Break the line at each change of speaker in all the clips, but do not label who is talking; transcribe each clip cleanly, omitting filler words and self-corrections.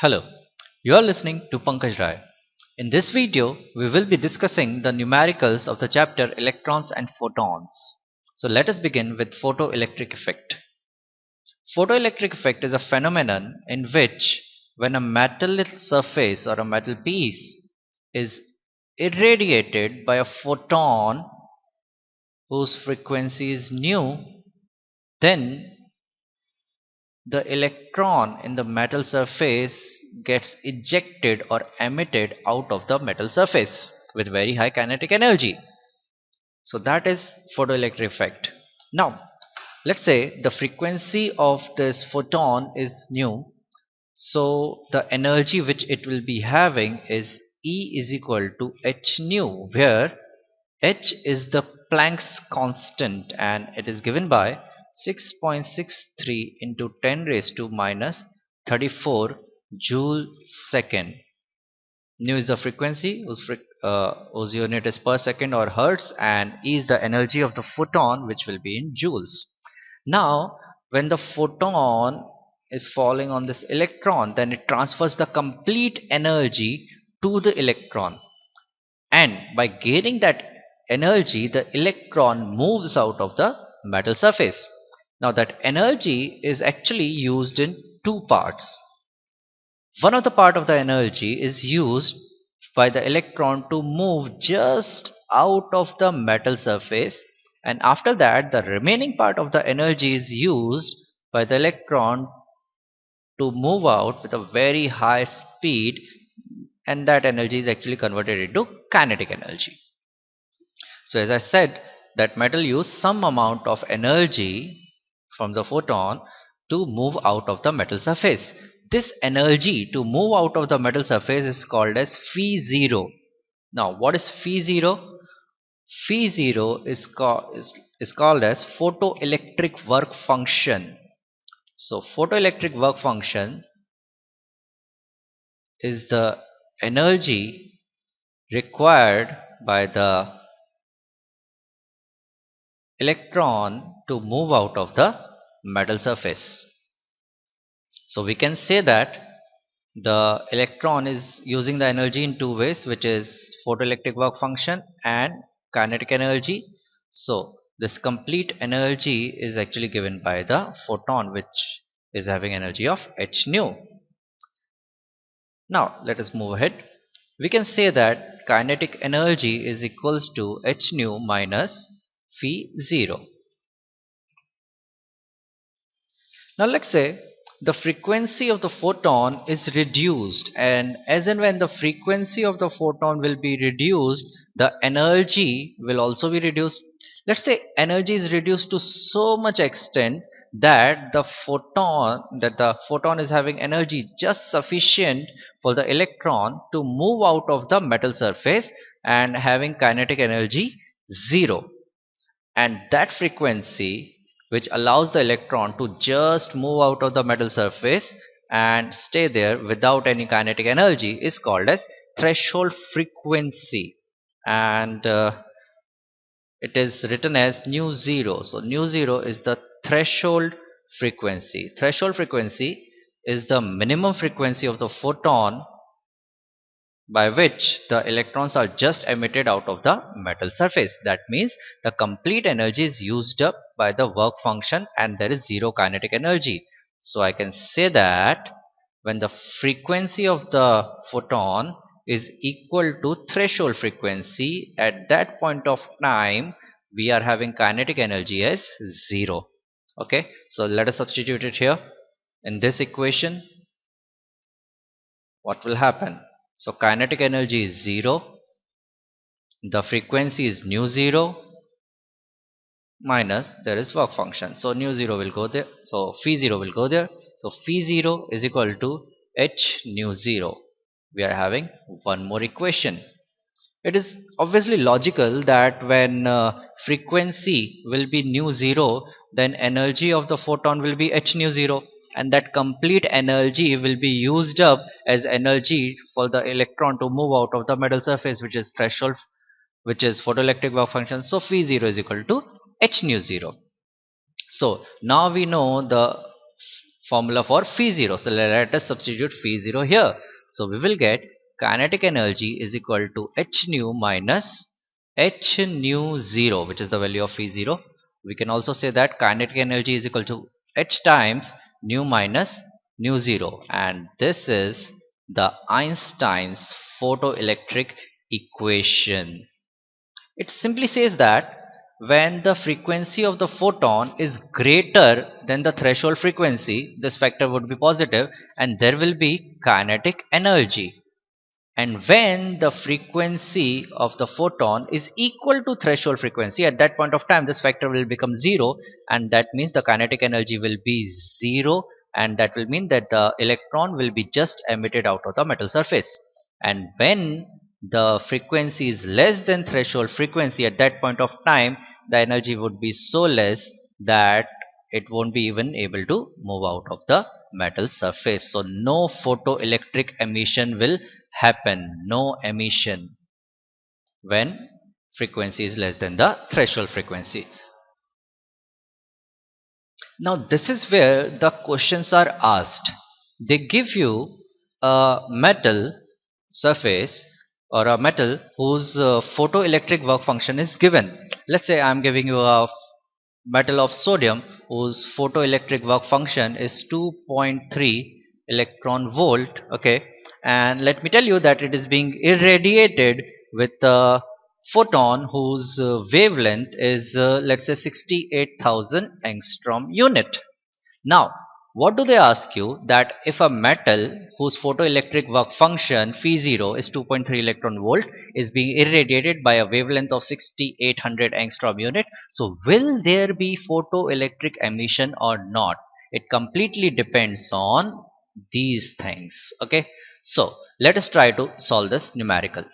Hello, you are listening to Pankaj Rai. In this video, we will be discussing the numericals of the chapter Electrons and Photons. So let us begin with photoelectric effect. Photoelectric effect is a phenomenon in which when a metal surface or a metal piece is irradiated by a photon whose frequency is nu, then the electron in the metal surface gets ejected or emitted out of the metal surface with very high kinetic energy. So that is photoelectric effect. Now let's say the frequency of this photon is nu, so the energy which it will be having is E is equal to h nu, where h is the Planck's constant and it is given by 6.63 into 10 raised to minus 34 joule second. Nu is the frequency whose unit is per second or hertz, and E is the energy of the photon, which will be in joules. Now when the photon is falling on this electron, then it transfers the complete energy to the electron, and by gaining that energy the electron moves out of the metal surface. Now that energy is actually used in two parts. One of the part of the energy is used by the electron to move just out of the metal surface, and after that the remaining part of the energy is used by the electron to move out with a very high speed, and that energy is actually converted into kinetic energy. So as I said, that metal use some amount of energy from the photon to move out of the metal surface. This energy to move out of the metal surface is called as phi0. Now what is phi0? Phi0 is called as photoelectric work function. So photoelectric work function is the energy required by the electron to move out of the metal surface. So we can say that the electron is using the energy in two ways, which is photoelectric work function and kinetic energy. So this complete energy is actually given by the photon, which is having energy of h nu. Now let us move ahead. We can say that kinetic energy is equals to h nu minus phi 0. Now let's say the frequency of the photon is reduced, and as and when the frequency of the photon will be reduced, the energy will also be reduced. Let's say energy is reduced to so much extent that the photon is having energy just sufficient for the electron to move out of the metal surface and having kinetic energy 0, and that frequency which allows the electron to just move out of the metal surface and stay there without any kinetic energy is called as threshold frequency, and it is written as nu 0. So nu 0 is the threshold frequency. Threshold frequency is the minimum frequency of the photon by which the electrons are just emitted out of the metal surface. That means the complete energy is used up by the work function and there is zero kinetic energy. So I can say that when the frequency of the photon is equal to threshold frequency, at that point of time we are having kinetic energy as 0. Okay, so let us substitute it here in this equation. What will happen? So kinetic energy is 0, the frequency is nu 0, minus there is work function. So nu 0 will go there, so phi 0 will go there. So phi 0 is equal to h nu 0. We are having one more equation. It is obviously logical that when frequency will be nu 0, then energy of the photon will be h nu 0, and that complete energy will be used up as energy for the electron to move out of the metal surface, which is threshold, which is photoelectric work function. So phi 0 is equal to h nu 0. So now we know the formula for phi0. So let us substitute phi0 here. So we will get kinetic energy is equal to h nu minus h nu 0, which is the value of phi0. We can also say that kinetic energy is equal to h times nu minus nu 0, and this is the Einstein's photoelectric equation. It simply says that when the frequency of the photon is greater than the threshold frequency, this factor would be positive and there will be kinetic energy. And when the frequency of the photon is equal to threshold frequency, at that point of time this factor will become 0, and that means the kinetic energy will be 0, and that will mean that the electron will be just emitted out of the metal surface. And when the frequency is less than threshold frequency, at that point of time the energy would be so less that it won't be even able to move out of the metal surface. So no photoelectric emission will happen, no emission when frequency is less than the threshold frequency. Now this is where the questions are asked. They give you a metal surface or a metal whose photoelectric work function is given. Let's say I am giving you a metal of sodium whose photoelectric work function is 2.3 electron volt, okay, and let me tell you that it is being irradiated with a photon whose wavelength is let's say 68,000 angstrom unit. Now what do they ask you? That if a metal whose photoelectric work function phi0 is 2.3 electron volt is being irradiated by a wavelength of 6800 angstrom unit, so will there be photoelectric emission or not? It completely depends on these things, okay. So let us try to solve this numerical.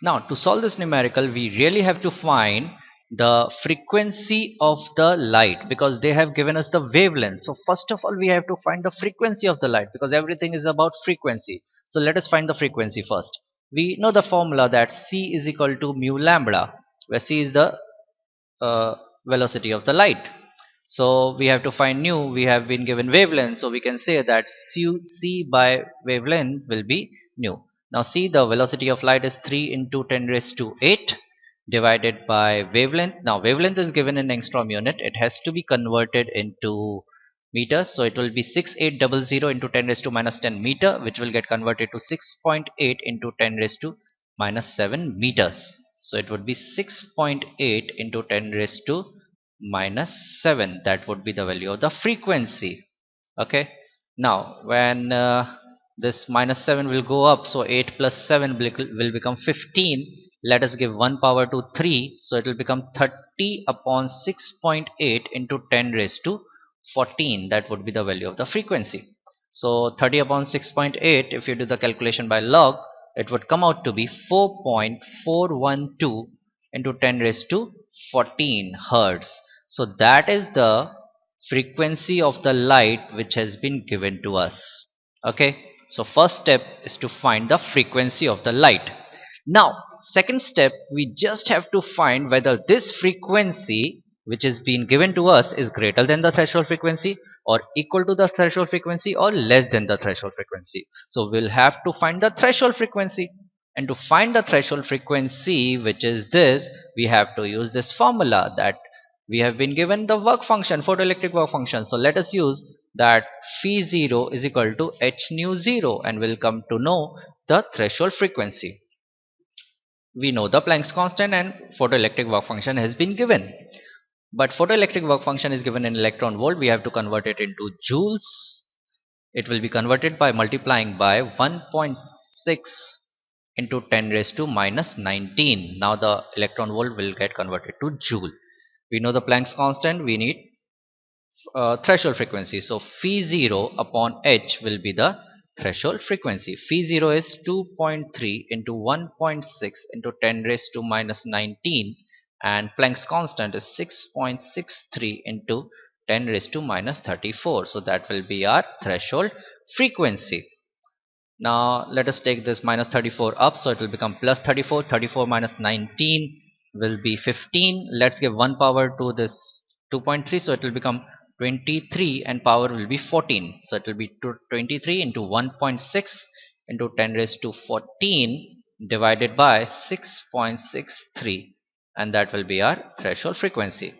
Now to solve this numerical we really have to find the frequency of the light, because they have given us the wavelength. So first of all we have to find the frequency of the light, because everything is about frequency. So let us find the frequency first. We know the formula that c is equal to mu lambda, where c is the velocity of the light. So we have to find nu. We have been given wavelength, so we can say that c by wavelength will be nu. Now see, the velocity of light is 3 into 10 raised to 8 divided by wavelength. Now wavelength is given in angstrom unit. It has to be converted into meters, so it will be 6800 into 10 raised to minus 10 meter, which will get converted to 6.8 into 10 raised to minus 7 meters. So it would be 6.8 into 10 raised to minus 7. That would be the value of the frequency, okay. Now when this minus 7 will go up, so 8 plus 7 will become 15. Let us give 1 power to 3, so it will become 30 upon 6.8 into 10 raised to 14. That would be the value of the frequency. So 30 upon 6.8, if you do the calculation by log, it would come out to be 4.412 into 10 raised to 14 hertz. So that is the frequency of the light which has been given to us, okay. So first step is to find the frequency of the light. Now second step, we just have to find whether this frequency which is being given to us is greater than the threshold frequency, or equal to the threshold frequency, or less than the threshold frequency. So we'll have to find the threshold frequency, and to find the threshold frequency, which is this, we have to use this formula that we have been given the work function, photoelectric work function. So let us use that phi0 is equal to h nu 0, and we'll come to know the threshold frequency. We know the Planck's constant and photoelectric work function has been given, but photoelectric work function is given in electron volt. We have to convert it into joules. It will be converted by multiplying by 1.6 into 10 raised to minus 19. Now the electron volt will get converted to joule. We know the Planck's constant, we need threshold frequency. So phi0 upon h will be the threshold frequency. Phi0 is 2.3 into 1.6 into 10 raised to minus 19, and Planck's constant is 6.63 into 10 raised to minus 34. So that will be our threshold frequency. Now let us take this minus 34 up, so it will become plus 34. 34 minus 19 will be 15. Let's give 1 power to this 2.3, so it will become 23 and power will be 14. So it will be 23 into 1.6 into 10 raised to 14 divided by 6.63, and that will be our threshold frequency.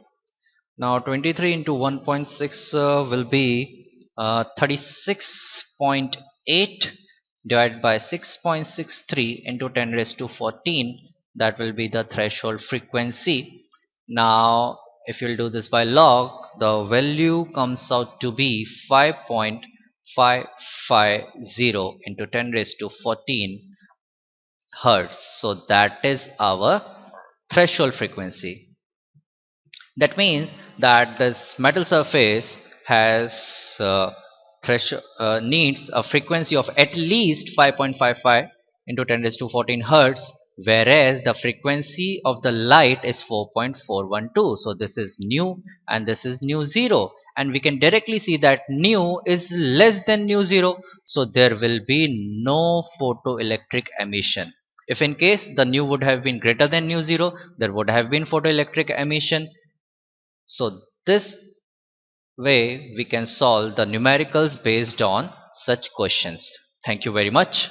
Now 23 into 1.6 will be 36.8 divided by 6.63 into 10 raised to 14. That will be the threshold frequency. Now if you'll do this by log, the value comes out to be 5.550 into 10 raised to 14 hertz. So that is our threshold frequency. That means that this metal surface has needs a frequency of at least 5.55 into 10 raised to 14 hertz, whereas the frequency of the light is 4.412. So this is nu and this is nu 0, and we can directly see that nu is less than nu 0, so there will be no photoelectric emission. If in case the nu would have been greater than nu 0, there would have been photoelectric emission. So this way we can solve the numericals based on such questions. Thank you very much.